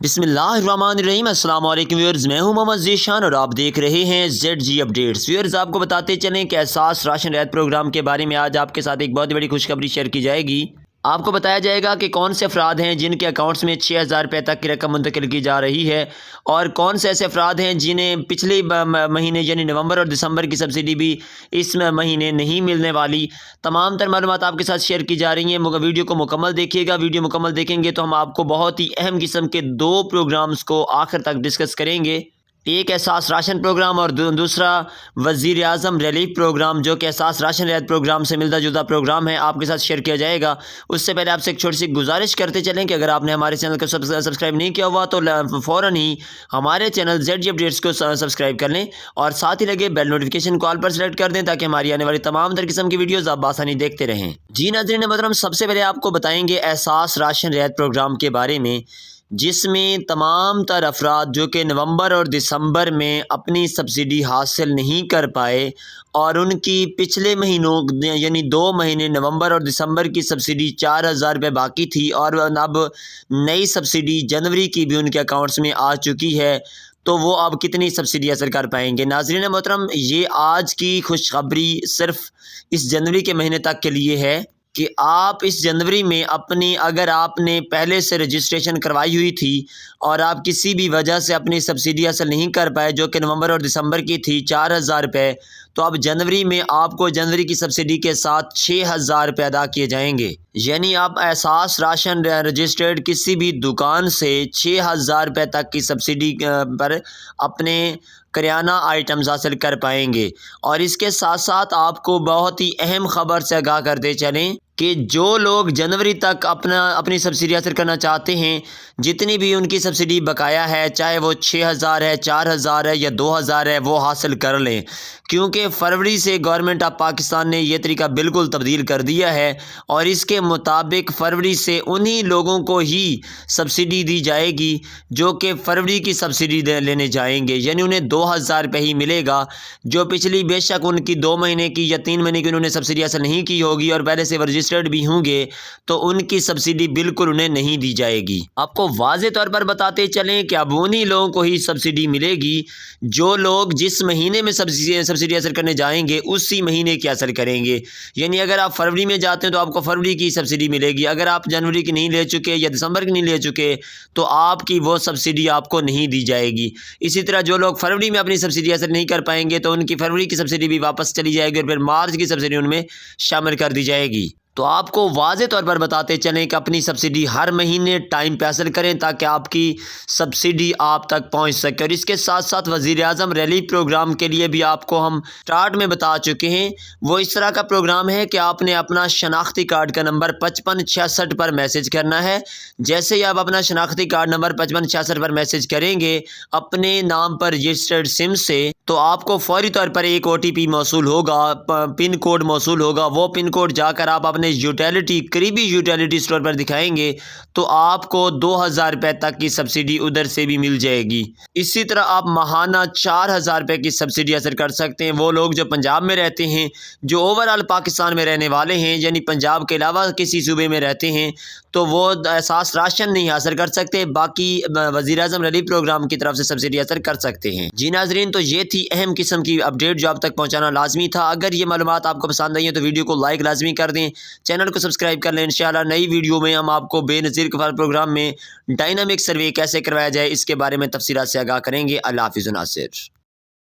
बिस्मिल्लाहिर्रहमानिर्रहीम। अस्सलाम वालेकुम व्यूअर्स, मैं हूं मोहम्मद ज़ीशान और आप देख रहे हैं ZG अपडेट्स। व्यूअर्स, आपको बताते चलें कि एहसास राशन रियायत प्रोग्राम के बारे में आज आपके साथ एक बहुत बड़ी खुशखबरी शेयर की जाएगी। आपको बताया जाएगा कि कौन से अफराद हैं जिनके अकाउंट्स में 6000 रुपये तक की रकम मुंतकिल की जा रही है और कौन से ऐसे अफराद हैं जिन्हें पिछले महीने यानी नवंबर और दिसंबर की सब्सिडी भी इस महीने नहीं मिलने वाली। तमाम तर मालूमात आपके साथ शेयर की जा रही हैं। वीडियो को मुकम्मल देखिएगा। वीडियो मुकम्मल देखेंगे तो हम आपको बहुत ही अहम किस्म के दो प्रोग्राम्स को आखिर तक डिस्कस करेंगे। एक एहसास राशन प्रोग्राम और दूसरा वज़ीर आज़म रिलीफ प्रोग्राम, जो कि एहसास राशन रियायत प्रोग्राम से मिलता जुलता प्रोग्राम है, आपके साथ शेयर किया जाएगा। उससे पहले आपसे एक छोटी सी गुजारिश करते चलें कि अगर आपने हमारे चैनल को सब्सक्राइब नहीं किया हुआ तो फ़ौरन ही हमारे चैनल ZG अपडेट्स को सब्सक्राइब कर लें और साथ ही लगे बेल नोटिफिकेशन को ऑल पर सेलेक्ट कर दें ताकि हमारी आने वाली तमाम तर किस्म की वीडियोज़ आप आसानी देखते रहें। जी नाज़रीन मोहतरम, सबसे पहले आपको बताएंगे एहसास राशन रियायत प्रोग्राम के बारे में, जिसमें तमाम तर अफराद जो कि नवंबर और दिसंबर में अपनी सब्सिडी हासिल नहीं कर पाए और उनकी पिछले महीनों यानी 2 महीने नवंबर और दिसंबर की सब्सिडी 4000 रुपये बाकी थी और अब नई सब्सिडी जनवरी की भी उनके अकाउंट्स में आ चुकी है, तो वो अब कितनी सब्सिडी हासिल कर पाएंगे। नाज़रीन मोहतरम, ये आज की खुशखबरी सिर्फ इस जनवरी के महीने तक के लिए है कि आप इस जनवरी में अगर आपने पहले से रजिस्ट्रेशन करवाई हुई थी और आप किसी भी वजह से अपनी सब्सिडी हासिल नहीं कर पाए, जो कि नवंबर और दिसंबर की थी 4000 रुपये, तो अब जनवरी में आपको जनवरी की सब्सिडी के साथ 6000 रुपये अदा किए जाएंगे। यानी आप एहसास राशन रजिस्टर्ड किसी भी दुकान से 6000 रुपये तक की सब्सिडी पर अपने करियाना आइटम्स हासिल कर पाएंगे। और इसके साथ साथ आपको बहुत ही अहम खबर से आगाह करते चलें कि जो लोग जनवरी तक अपनी सब्सिडी हासिल करना चाहते हैं, जितनी भी उनकी सब्सिडी बकाया है, चाहे वो 6000 है, 4000 है या 2000 है, वो हासिल कर लें, क्योंकि फरवरी से गवर्नमेंट ऑफ पाकिस्तान ने यह तरीका बिल्कुल तब्दील कर दिया है और इसके मुताबिक फरवरी से उन्हीं लोगों को ही सब्सिडी दी जाएगी जो कि फरवरी की सब्सिडी लेने जाएंगे। यानी उन्हें 2000 रुपये ही मिलेगा। जो पिछली बेशक उनकी 2 महीने की या 3 महीने की उन्होंने सब्सिडी हासिल नहीं की होगी और पहले से रजिस्टर्ड भी होंगे, तो उनकी सब्सिडी बिल्कुल उन्हें नहीं दी जाएगी। आपको वाज़े तौर पर बताते चलें कि अब उन्हीं लोगों को ही सब्सिडी मिलेगी जो लोग जिस महीने में सब्सिडी हासिल करने जाएंगे उसी महीने की हासिल करेंगे। यानी अगर आप फरवरी में जाते हैं तो आपको फरवरी की सब्सिडी मिलेगी। अगर आप जनवरी की नहीं ले चुके या दिसंबर की नहीं ले चुके तो आपकी वो सब्सिडी आपको नहीं दी जाएगी। इसी तरह जो लोग फरवरी में अपनी सब्सिडी हासिल नहीं कर पाएंगे तो उनकी फरवरी की सब्सिडी भी वापस चली जाएगी और फिर मार्च की सब्सिडी उनमें शामिल कर दी जाएगी। तो आपको वाज़े तौर पर बताते चलें कि अपनी सब्सिडी हर महीने टाइम पे हासिल करें ताकि आपकी सब्सिडी आप तक पहुंच सके। और इसके साथ साथ वज़ीर आज़म रिलीफ प्रोग्राम के लिए भी आपको हम स्टार्ट में बता चुके हैं। वो इस तरह का प्रोग्राम है कि आपने अपना शनाख्ती कार्ड का नंबर 5566 पर मैसेज करना है। जैसे ही आप अपना शनाख्ती कार्ड नंबर 5566 पर मैसेज करेंगे अपने नाम पर रजिस्टर्ड सिम से, तो आपको फौरी तौर पर एक OTP मौसूल होगा, पिन कोड मौसूल होगा। वो पिन कोड जाकर आप अपने करीबी यूटिलिटी स्टोर पर दिखाएंगे तो आपको 2000 रुपये तक की सब्सिडी उधर से भी मिल जाएगी। इसी तरह आप माहाना 4000 रुपये की सब्सिडी हासिल कर सकते हैं। वो लोग जो पंजाब में रहते हैं, जो ओवरऑल पाकिस्तान में रहने वाले हैं, यानी पंजाब के अलावा किसी सूबे में रहते हैं, तो वो एहसास राशन नहीं हासिल कर सकते, बाकी वज़ीर आज़म रिलीफ प्रोग्राम की तरफ से सब्सिडी हासिल कर सकते हैं। जी नाज़रीन, तो ये थी अहम किस्म की अपडेट जो आप तक पहुँचाना लाजमी था। अगर ये मालूमात आपको पसंद आई है तो वीडियो को लाइक लाजमी कर दें, चैनल को सब्सक्राइब कर लें। इंशाल्लाह नई वीडियो में हम आपको बेनज़ीर कफाल प्रोग्राम में डायनामिक सर्वे कैसे करवाया जाए इसके बारे में तफसीलात से आगाह करेंगे। अल्लाह हाफ़िज़ नासिर।